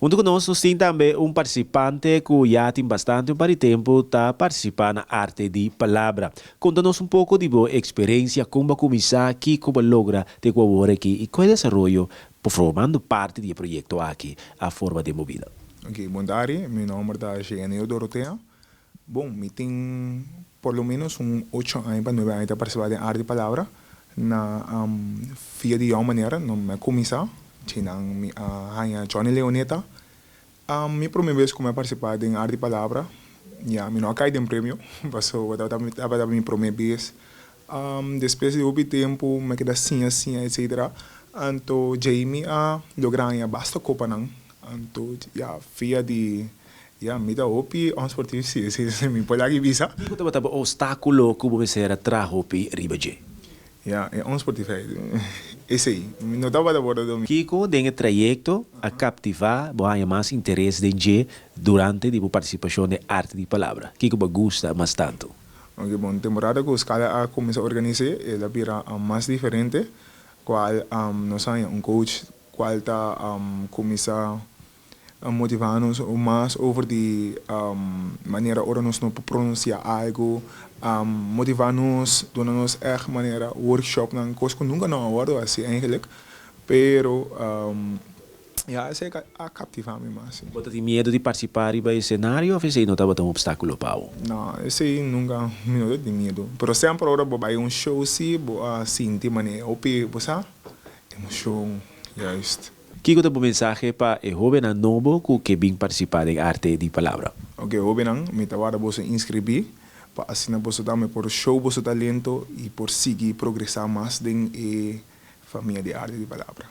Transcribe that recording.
Junto conosco tem também participante que já tem bastante para tempo está participando na arte de palavra. Conta-nos pouco de sua experiência, como começar aqui, como logra de colaborar aqui e qual desenvolvimento formando parte do projeto aqui, a forma de movida. Ok, bom tarde, meu nome é Genio Dorotea. Bom, eu tenho por lo menos 8 anos para 9 anos para participar da arte de palavra. Na via de uma maneira, não me começar, tinha a Johnny Leoneta. Minha primeira vez que eu participar da arte de palavra, eu não caí de um prêmio, mas eu estava minha primeira vez. Depois de um tempo, me quedei assim, etc. Então, Jamie logrou basta copa não. Então, via de me dá opi ons sportivo se me pode aqui visa. Kiko taba obstáculo que você era trahopi ribaje. É ons sportivo. Esse aí, não dava da borda do Kiko tem trajeto a captivar, boa mais interesse de durante a participação de arte de palavra. Kiko gosta mais tanto. Ok, bom, temporada que a escola começou a organizar, ela vira mais diferente, qual não sei, coach, qual está começar a motivar-nos mais over de maneira ora nós não pronunciar algo, motivar-nos, dando-nos echt maneira workshop, não coisa que nunca não abordo assim, eigenlijk, pero esse é a captivar-me mais. Você tem medo de participar em cenário ou você não estava tão obstáculo, Pau? Não, esse aí nunca me deu medo. Pero sempre ora vai show se sinti maneira, opi, você emoção, justo. Kiko tem mensagem para o jovem novo que vem participar em arte de palavra. Ok, jovem não, me tawara você inscrever, para assim você também por show você talento e por seguir progressar mais em família de arte de palavra.